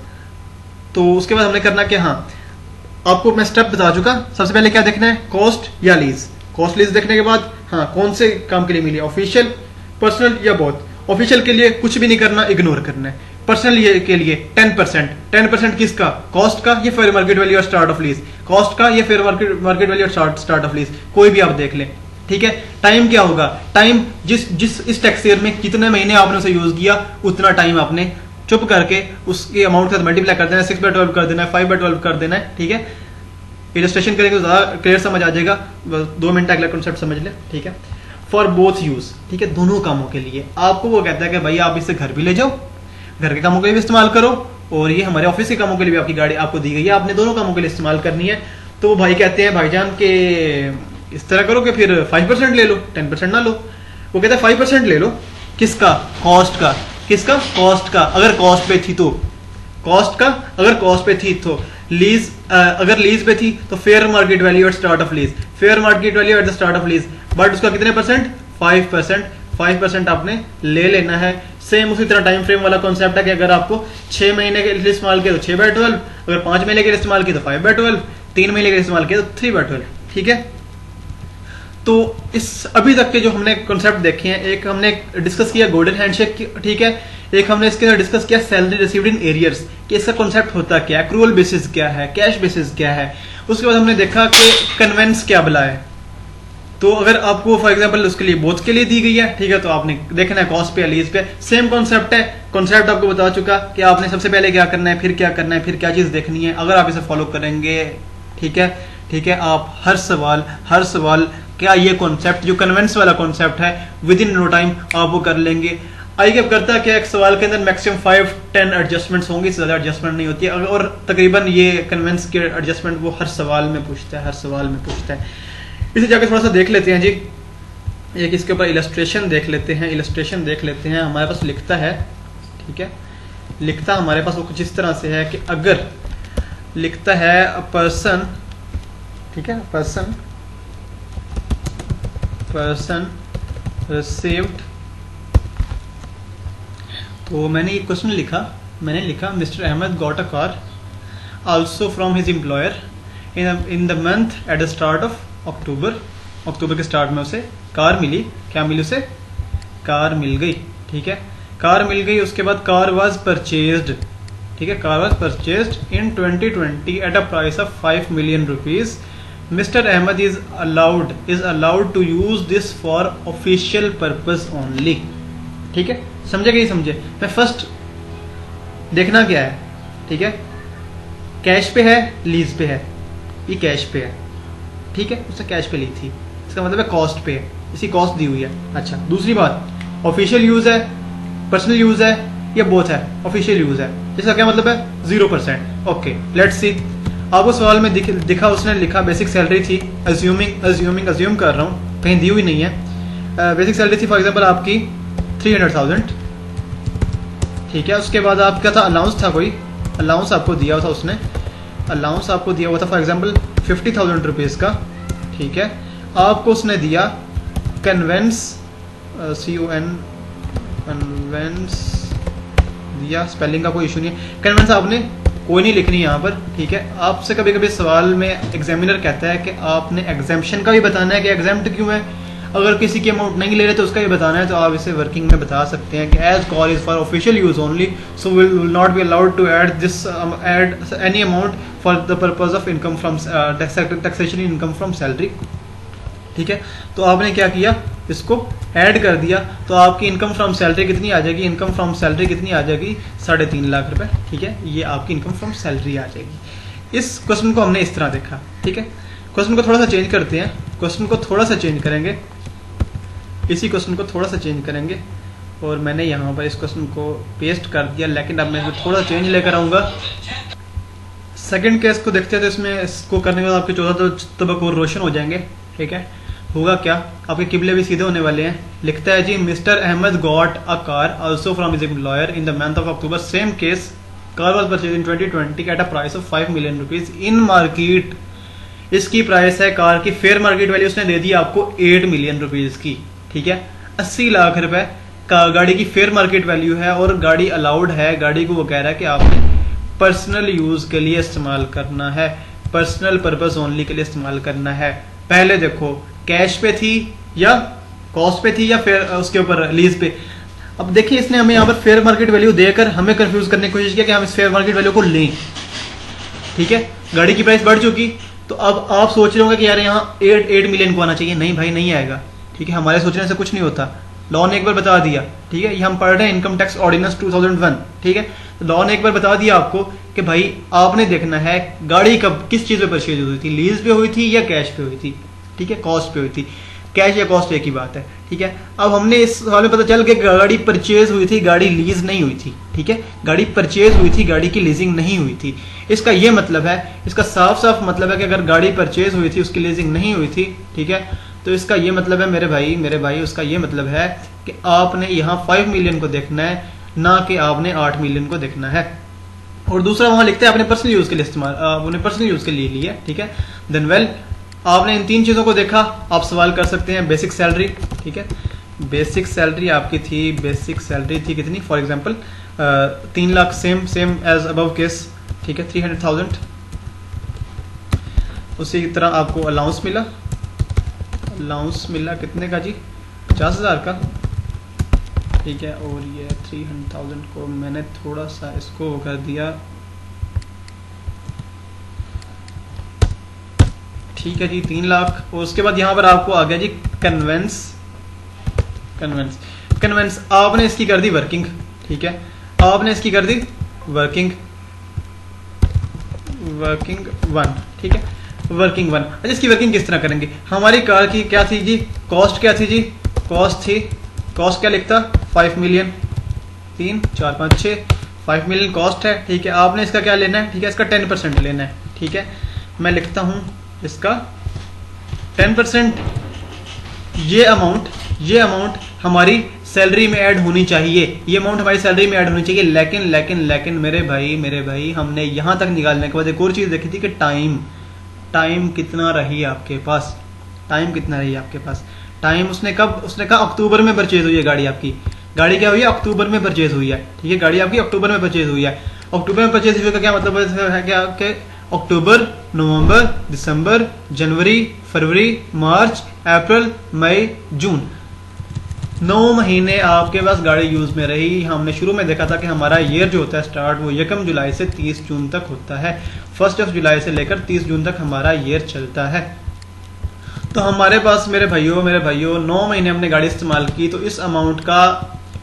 तो उसके बाद हमने करना क्या, हाँ आपको मैं स्टेप बता चुका। सबसे पहले क्या देखना है, कॉस्ट या लीज। कॉस्ट लीज देखने के बाद हाँ कौन से काम के लिए मिली, ऑफिशियल, पर्सनल या बोथ। ऑफिशियल के लिए कुछ भी नहीं करना, इग्नोर करना है। पर्सनल के लिए 10% किसका, कॉस्ट का, ये फेयर मार्केट वैल्यू और स्टार्ट ऑफ लीज, कॉस्ट का, ये फेयर मार्केट वैल्यू और स्टार्ट ऑफ लीज, कोई भी आप देख लें, ठीक है। टाइम क्या होगा, टाइम जिस इस टैक्स ईयर में कितने महीने आपने उसे यूज किया उतना टाइम आपने चुप करके उसके अमाउंट के साथ मल्टीप्लाई कर देना है, 6/12 कर देना है, 5/12 कर देना है, ठीक है। इलस्ट्रेशन करेंगे तो ज्यादा क्लियर समझ आ जाएगा, 2 मिनट अगला कॉन्सेप्ट समझ ले, ठीक है। फॉर बोथ यूज, ठीक है, दोनों कामों के लिए। आपको वो कहता है कि भाई आप इसे घर भी ले जाओ, घर के कामों के लिए भी इस्तेमाल करो, और ये हमारे ऑफिस के कामों के लिए भी आपकी गाड़ी आपको दी गई है, आपने दोनों कामों के लिए इस्तेमाल करनी है। तो भाई कहते हैं भाईजान के इस तरह करो कि फिर 5% ले लो, 10% ना लो। वो कहता है 5% ले लो, किसका, कॉस्ट का, किसका, कॉस्ट का। अगर कॉस्ट पे थी तो कॉस्ट का, अगर कॉस्ट पे थी तो लीज, अगर लीज पे थी तो fair market value at start of lease, fair market value at the start of lease, but उसका कितने परसेंट, 5% आपने ले लेना है। सेम उसी तरह टाइम फ्रेम वाला कॉन्सेप्ट है कि अगर आपको 6 महीने के लिए इस्तेमाल किया तो 6/12, अगर 5 महीने के लिए इस्तेमाल किया तो 5/12, 3 महीने के लिए इस्तेमाल किया तो 3/12, ठीक है। तो इस अभी तक के जो हमने कॉन्सेप्ट देखे हैं, एक हमने डिस्कस किया गोल्डन हैंडशेक, ठीक है। एक हमने इसके अंदर डिस्कस किया सैलरी रिसीव्ड इन एरियर्स, कि इसका कॉन्सेप्ट होता क्या है, एक्रूअल बेसिस क्या है, कैश बेसिस क्या है। उसके बाद हमने देखा कि कन्वेंस क्या बला है। तो अगर आपको फॉर एग्जांपल उसके लिए बोथ के लिए दी गई है, ठीक है, तो आपने देखना है कॉस्ट पे या लीज पे, सेम कॉन्सेप्ट है। कॉन्सेप्ट आपको बता चुका कि आपने सबसे पहले क्या करना है, फिर क्या करना है, फिर क्या चीज देखनी है। अगर आप इसे फॉलो करेंगे, ठीक है, ठीक है, आप हर सवाल क्या ये कॉन्सेप्ट जो कन्वेंस वाला कॉन्सेप्ट है विद इन नो टाइम आप वो कर लेंगे। आई कैप करता क्या एक सवाल के अंदर मैक्सिमम 5-10 एडजस्टमेंट्स होंगे, इससे ज्यादा एडजस्टमेंट नहीं होती है। और तकरीबन ये कन्वेंस के एडजस्टमेंट वो हर सवाल में पूछता है, इसे जाकर थोड़ा सा देख लेते हैं जी। एक इसके ऊपर इलस्ट्रेशन देख लेते हैं। हमारे पास लिखता है, ठीक है, लिखता हमारे पास वो कुछ इस तरह से है कि अगर लिखता है अ पर्सन, ठीक है, पर्सन रिसीव्ड, तो मैंने ये क्वेश्चन लिखा, Mister Ahmad got a car also from his employer in the month at the start of October के स्टार्ट में उसे कार मिली, क्या मिली, उसे कार मिल गई, ठीक है, कार मिल गई। उसके बाद कार वाज परचेज्ड, ठीक है, car was purchased in 2020 at a price of 5 million rupees. Mister Ahmed is allowed to use this for official purpose only. ठीक है, समझे कि नहीं समझे? मैं फर्स्ट देखना क्या है, ठीक है, कैश पे है, लीज पे है, ये कैश पे है, ठीक है, उसने कैश पे ली थी, इसका मतलब है कॉस्ट पे है, इसी कॉस्ट दी हुई है। अच्छा, दूसरी बात, ऑफिशियल यूज है, पर्सनल यूज है, या बोथ है? ऑफिशियल यूज है, इसका क्या मतलब है? 0%। Okay, let's see. आपको सवाल में दिखा उसने लिखा बेसिक सैलरी थी, अज्यूम कर रहा हूँ, कहीं दी हुई नहीं है। बेसिक सैलरी थी फॉर एग्जांपल आपकी 300,000, ठीक है। उसके बाद आपका था अलाउंस, था कोई अलाउंस आपको दिया हुआ था उसने, अलाउंस आपको दिया हुआ था फॉर एग्जांपल 50,000 रुपीज़ का, ठीक है। आपको उसने दिया कन्वेंस, कन्वेंस दिया, स्पेलिंग का कोई इशू नहीं है, कन्वेंस आपने कोई नहीं लिखनी यहाँ पर, ठीक है। आपसे कभी कभी सवाल में एग्जामिनर कहता है कि आपने एग्जाम्पशन का भी बताना है कि एग्जाम्प्ट क्यों है, अगर किसी की अमाउंट नहीं ले रहे तो उसका भी बताना है, तो आप इसे वर्किंग में बता सकते हैं कि as call is for official use only, so will not be allowed to add any amount for the purpose of income from taxation income from salary, ठीक है। तो आपने क्या किया, इसको ऐड कर दिया, तो आपकी इनकम फ्रॉम सैलरी कितनी आ जाएगी? इनकम फ्रॉम सैलरी कितनी आ जाएगी? 3.5 लाख रुपए, ठीक है, ये आपकी इनकम फ्रॉम सैलरी आ जाएगी। इस क्वेश्चन को हमने इस तरह देखा, ठीक है। क्वेश्चन को थोड़ा सा चेंज करते हैं, क्वेश्चन को थोड़ा सा चेंज करेंगे, इसी क्वेश्चन को थोड़ा सा चेंज करेंगे, और मैंने यहाँ पर इस क्वेश्चन को पेस्ट कर दिया, लेकिन अब मैं थोड़ा चेंज लेकर आऊंगा। सेकंड केस को देखते हैं, तो इसमें इसको करने के बाद आपके 14 तबक और रोशन हो जाएंगे, ठीक है। होगा क्या, आपके किबले भी सीधे होने वाले हैं। लिखता है जी, mister Ahmad got a car also from his employer in the month of October, same case, car was purchase in 2020 at a price of 5 million rupees in market. इसकी प्राइस है, कार की फेयर मार्केट वैल्यू उसने दे दी आपको 8 million rupees की, ठीक है। 80 लाख रुपए का गाड़ी की फेयर मार्केट वैल्यू है, और गाड़ी अलाउड है, गाड़ी को वो कह रहा है कि आपने पर्सनल यूज के लिए इस्तेमाल करना है, पर्सनल पर्पस ओनली के लिए इस्तेमाल करना है। पहले देखो कैश पे थी या कॉस्ट पे थी या फिर उसके ऊपर लीज पे। अब देखिए, इसने हमें यहाँ पर फेयर मार्केट वैल्यू देकर हमें कंफ्यूज करने की कोशिश किया कि हम इस फेयर मार्केट वैल्यू को लें, ठीक है। गाड़ी की प्राइस बढ़ चुकी, तो अब आप सोच रहे होंगे कि यार यहाँ 8 मिलियन को आना चाहिए। नहीं भाई, नहीं आएगा, ठीक है, हमारे सोचने से कुछ नहीं होता। लॉ ने एक बार बता दिया, ठीक है, ये हम पढ़ रहे हैं इनकम टैक्स ऑर्डिनेंस 2001, ठीक है। लॉ ने एक बार बता दिया आपको कि भाई आपने देखना है गाड़ी कब किस चीज पे परचेज हुई थी, लीज पे हुई थी या कैश पे हुई थी, ठीक है, कॉस्ट पे हुई थी। कैश या कॉस्ट एक ही बात है, ठीक है। अब हमने इस सवाल में पता चल कि गाड़ी परचेज हुई थी, गाड़ी लीज नहीं हुई थी, ठीक है, गाड़ी परचेज हुई थी, गाड़ी की लीजिंग नहीं हुई थी। इसका यह मतलब है, इसका साफ साफ मतलब है कि अगर गाड़ी परचेज हुई थी, उसकी लीजिंग नहीं हुई थी, ठीक है, तो इसका यह मतलब है मेरे भाई उसका यह मतलब है कि आपने यहाँ 5 मिलियन को देखना है, ना कि आपने 8 मिलियन को देखना है। और दूसरा वहां लिखते हैं आपने पर्सनल यूज के लिए इस्तेमाल, पर्सनल यूज के लिए लिया, ठीक है। देन वेल, आपने इन 3 चीजों को देखा, आप सवाल कर सकते हैं। बेसिक सैलरी, ठीक है, बेसिक सैलरी आपकी थी, बेसिक सैलरी थी कितनी, for example 3 lakh, same as above case, ठीक है, 300,000। उसी तरह आपको अलाउंस मिला कितने का जी? 50,000 का, ठीक है। और ये 300,000 को मैंने थोड़ा सा इसको कर दिया, ठीक है जी, 3 लाख। और उसके बाद यहां पर आपको आ गया जी कन्वेंस। आपने इसकी कर दी वर्किंग, ठीक है, आपने इसकी कर दी वर्किंग 1, ठीक है, वर्किंग 1। अच्छा, इसकी वर्किंग किस तरह करेंगे? हमारी कार की क्या थी जी, कॉस्ट क्या थी जी? कॉस्ट क्या लिखता? 5 मिलियन, 3 4 5 6, 5 मिलियन कॉस्ट है, ठीक है। आपने इसका क्या लेना है? ठीक है, इसका 10% लेना है, ठीक है। मैं लिखता हूं इसका 10%। ये अमाउंट हमारी सैलरी में ऐड होनी चाहिए, ये अमाउंट हमारी सैलरी में ऐड होनी चाहिए। लेकिन मेरे भाई हमने यहां तक निकालने के बाद एक और चीज देखी थी कि टाइम कितना रही आपके पास, टाइम उसने कहा अक्टूबर में परचेज हुई है गाड़ी आपकी। गाड़ी क्या हुई है? अक्टूबर में परचेज हुई है, ठीक है, गाड़ी आपकी अक्टूबर में परचेज हुई है। अक्टूबर में परचेज हुई का क्या मतलब है? क्या कि अक्टूबर, नवंबर, दिसंबर, जनवरी, फरवरी, मार्च, अप्रैल, मई, जून, 9 महीने आपके पास गाड़ी यूज में रही। हमने शुरू में देखा था कि हमारा ईयर जो होता है स्टार्ट वो 1 जुलाई से 30 जून तक होता है। 1 जुलाई से लेकर 30 जून तक हमारा ईयर चलता है। तो हमारे पास मेरे भाइयों 9 महीने हमने गाड़ी इस्तेमाल की, तो इस अमाउंट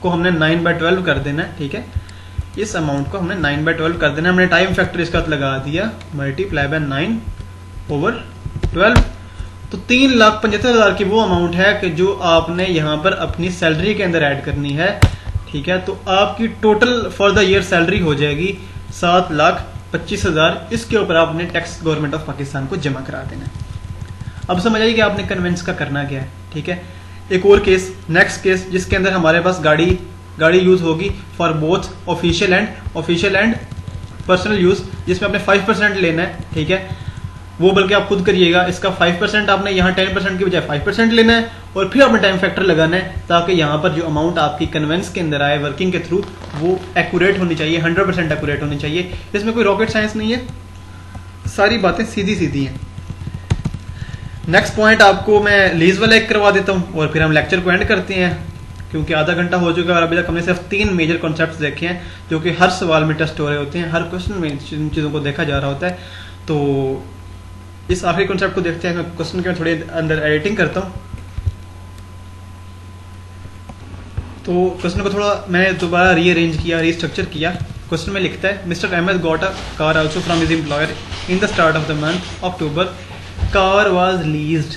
को हमने 9/12 कर देना है। ठीक है, इस अमाउंट को हमने 9/12 कर देना। हमने टाइम फैक्टर इसका लगा दिया, मल्टीप्लाई बाय 9/12। तो 3,75,000 की वो अमाउंट है कि जो आपने यहाँ पर अपनी सैलरी के अंदर ऐड करनी है। ठीक है, तो आपकी total for the year salary हो जाएगी 7,25,000। इसके ऊपर आपने टैक्स गवर्नमेंट ऑफ पाकिस्तान को जमा करा देना है। अब समझ आइए कि आपने कन्वेंस का करना क्या है। ठीक है, एक और केस, नेक्स्ट केस जिसके अंदर हमारे पास गाड़ी यूज होगी for both official and personal use, जिसमें आपने 5% लेना है। ठीक है, वो बल्कि आप खुद करिएगा। इसका 5% आपने यहाँ 10% की बजाय 5% लेना है और फिर आपने टाइम फैक्टर लगाना है, ताकि यहाँ पर जो अमाउंट आपकी कन्वेंस के अंदर आए वर्किंग के थ्रू वो एक्यूरेट होनी चाहिए, 100% एक्यूरेट होनी चाहिए। इसमें कोई रॉकेट साइंस नहीं है, सारी बातें सीधी सीधी हैं। नेक्स्ट पॉइंट आपको मैं लीज वाला एक करवा देता हूँ और फिर हम लेक्चर को एंड करते हैं, क्योंकि आधा घंटा हो चुका है और अभी तक हमने सिर्फ 3 मेजर कॉन्सेप्ट्स देखे हैं जो कि हर सवाल में टेस्ट हो रहे होते हैं, हर क्वेश्चन में इन चीज़ों को देखा जा रहा होता है। तो इस आखिरी कॉन्सेप्ट को देखते हैं। मैं क्वेश्चन के थोड़ी अंदर एडिटिंग करता हूँ, तो क्वेश्चन को थोड़ा मैंने दोबारा रीअरेंज किया, रीस्ट्रक्चर किया। क्वेश्चन में लिखता है, Mister Ahmad got a car also from his employer in the start of the month October. Car was leased.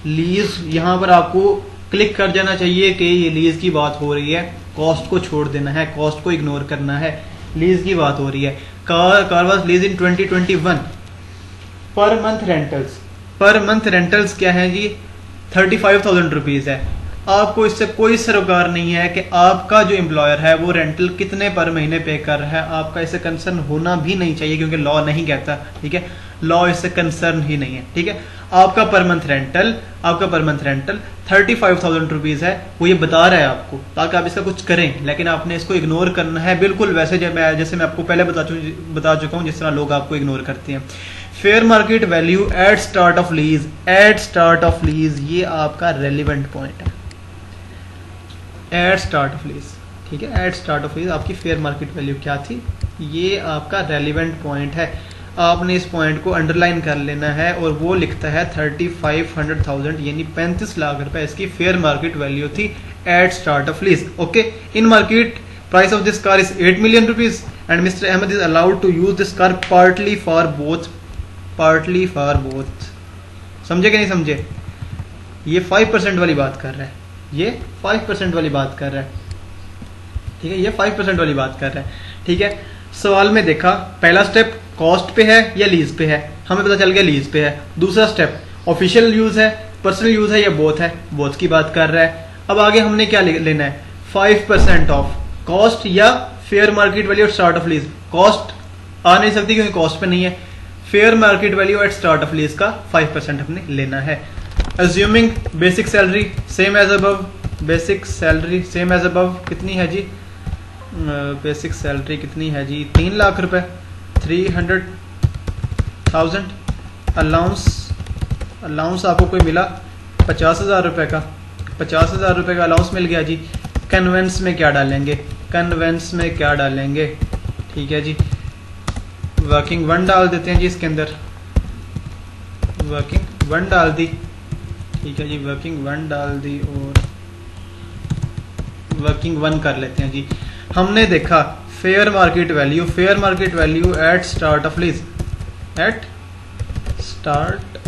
Lease यहाँ पर आपको क्लिक कर जाना चाहिए कि ये लीज की बात हो रही है, कॉस्ट को छोड़ देना है, कॉस्ट को इग्नोर करना है, लीज की बात हो रही है। Car was lease in 2021। Per month rentals क्या है जी, 35,000 रुपीज है। आपको इससे कोई सरोकार नहीं है कि आपका जो एम्प्लॉयर है वो रेंटल कितने पर महीने पे कर रहा है। आपका इससे कंसर्न होना भी नहीं चाहिए, क्योंकि लॉ नहीं कहता। ठीक है, लॉ इससे कंसर्न ही नहीं है। ठीक है, आपका पर मंथ रेंटल 35,000 रुपीज है, वो ये बता रहा है आपको, ताकि आप इसका कुछ करें, लेकिन आपने इसको इग्नोर करना है बिल्कुल वैसे जैसे मैं आपको पहले बता चुका हूं, जिस तरह लोग आपको इग्नोर करते हैं। Fair market value at start of lease, ये आपका रेलिवेंट पॉइंट है। एट स्टार्ट ऑफ लीज, ठीक है, एट स्टार्ट ऑफ लीज आपकी फेयर मार्केट वैल्यू क्या थी, ये आपका रेलिवेंट पॉइंट है। आपने इस पॉइंट को अंडरलाइन कर लेना है और वो लिखता है 35,100,000 यानी 35 लाख रुपए इसकी फेयर मार्केट वैल्यू थी at start of lease. Okay, in market price of this car is 8 million rupees and Mister Ahmed is allowed to use this car partly for both. समझे कि नहीं समझे? ये 5% वाली बात कर रहा है, ये 5% वाली बात कर रहा है। ठीक है, ये 5% वाली बात कर रहा है। ठीक है, सवाल में देखा पहला स्टेप कॉस्ट पे है या लीज पे है, हमें पता चल गया लीज पे है। दूसरा स्टेप ऑफिशियल यूज है, पर्सनल यूज है या बोथ है, बोथ की बात कर रहा है। अब आगे हमने क्या लेना है, 5% ऑफ कॉस्ट या fair market value at start of lease. Cost आ नहीं सकती क्योंकि कॉस्ट पे नहीं है। Fair market value at start of lease का 5% हमने लेना है। Assuming basic salary same as above, basic salary same as above कितनी है जी, बेसिक सैलरी कितनी है जी, 3 लाख रुपए, 300,000। अलाउंस आपको कोई मिला 50,000 रुपए का, 50,000 रुपए का अलाउंस मिल गया जी। कन्वेंस में क्या डालेंगे, ठीक है जी, वर्किंग 1 डाल देते हैं जी इसके अंदर, वर्किंग 1 डाल दी। ठीक है जी, वर्किंग 1 डाल दी और वर्किंग 1 कर लेते हैं जी। हमने देखा fair market value at start of lease, at start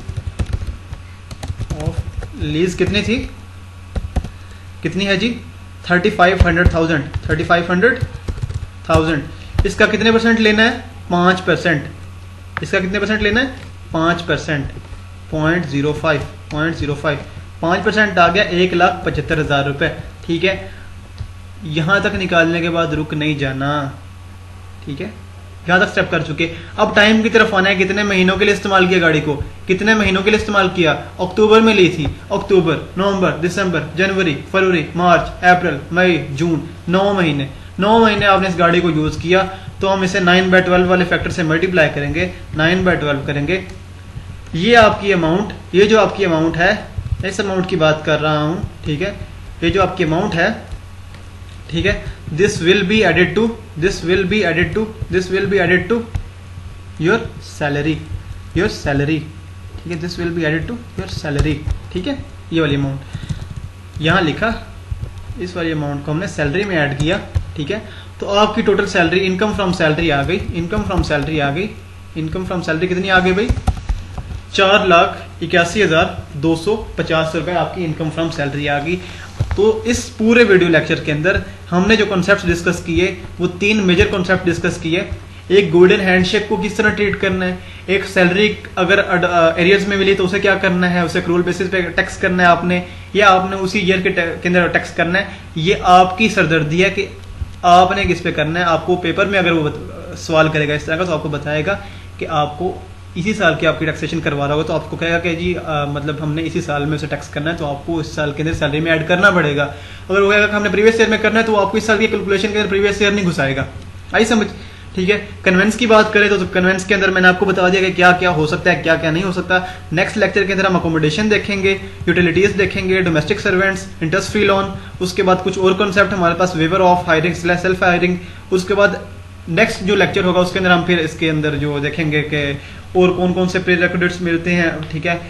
of lease कितनी थी, कितनी है जी, 35,100,000। इसका कितने परसेंट लेना है, 5%। इसका कितने परसेंट लेना है, 5%, 0.05, 5% आ गया 1,75,000 रुपए। ठीक है, यहां तक निकालने के बाद रुक नहीं जाना। ठीक है, यहां तक स्टेप कर चुके। अब टाइम की तरफ आना है, कितने महीनों के लिए इस्तेमाल किया गाड़ी को, कितने महीनों के लिए इस्तेमाल किया। अक्टूबर में ली थी, अक्टूबर, नवंबर, दिसंबर, जनवरी, फरवरी, मार्च, अप्रैल, मई, जून, 9 महीने आपने इस गाड़ी को यूज किया। तो हम इसे 9/12 वाले फैक्टर से मल्टीप्लाई करेंगे, 9/12 करेंगे। ये आपकी अमाउंट, ये जो आपकी अमाउंट है, इस अमाउंट की बात कर रहा हूं। ठीक है, ये जो आपकी अमाउंट है, ठीक है, this will be added to your salary, ठीक है, this will be added to your salary, ठीक है। ये वाली अमाउंट यहाँ लिखा, इस वाली अमाउंट को हमने सैलरी में ऐड किया, ठीक है। तो आपकी total salary, income from salary आ गई, इनकम फ्रॉम सैलरी कितनी आ गई भाई, 4,81,250 रुपए आपकी इनकम फ्रॉम सैलरी आ गई। तो इस पूरे वीडियो लेक्चर के अंदर हमने जो कॉन्सेप्ट डिस्कस किए वो 3 मेजर कॉन्सेप्ट डिस्कस किए। एक गोल्डन हैंडशेक को किस तरह ट्रीट करना है, एक सैलरी अगर एरियर्स में मिली तो उसे क्या करना है, उसे एक्रूअल बेसिस पे टैक्स करना है आपने, या आपने उसी ईयर के अंदर टैक्स करना है। ये आपकी सरदर्दी है कि आपने किस पे करना है। आपको पेपर में अगर वो सवाल करेगा इस तरह का तो आपको बताएगा कि आपको इसी साल की आपकी टैक्सेशन करवा रहा होगा, तो आपको कहेगा कि जी मतलब हमने इसी साल में उसे टैक्स करना है, तो आपको इस साल के अंदर सैलरी में ऐड करना पड़ेगा। अगर वो कहेगा कि हमने प्रीवियस ईयर में करना है, तो आपको इस साल की कैलकुलेशन के अंदर प्रीवियस ईयर नहीं घुसाएगा। आई समझ, ठीक है। कन्वेंस की बात करें तो कन्वेंस के अंदर मैंने आपको बता दिया कि क्या क्या हो सकता है, क्या क्या नहीं हो सकता। नेक्स्ट लेक्चर के अंदर हम अकोमोडेशन देखेंगे, यूटिलिटीज देखेंगे, domestic servants, interest free loan, उसके बाद कुछ और कॉन्सेप्ट हमारे पास, waiver of hiring / self hiring. उसके बाद नेक्स्ट जो लेक्चर होगा उसके अंदर हम फिर इसके अंदर जो देखेंगे कि और कौन कौन से प्रीरेक्विजिट्स मिलते हैं, ठीक है,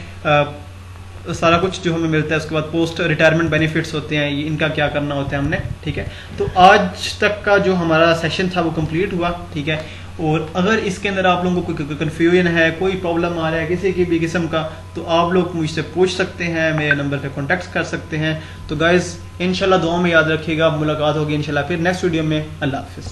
सारा कुछ जो हमें मिलता है। उसके बाद पोस्ट रिटायरमेंट बेनिफिट्स होते हैं, इनका क्या करना होता है हमने, ठीक है। तो आज तक का जो हमारा सेशन था वो कंप्लीट हुआ, ठीक है। और अगर इसके अंदर आप लोगों को कोई कन्फ्यूजन है, कोई प्रॉब्लम आ रहा है किसी की भी किस्म का, तो आप लोग मुझसे पूछ सकते हैं, मेरे नंबर पे कांटेक्ट कर सकते हैं। तो गाइज इंशाल्लाह दुआ में याद रखिएगा, मुलाकात होगी इंशाल्लाह फिर नेक्स्ट वीडियो में। अल्लाह हाफिज़।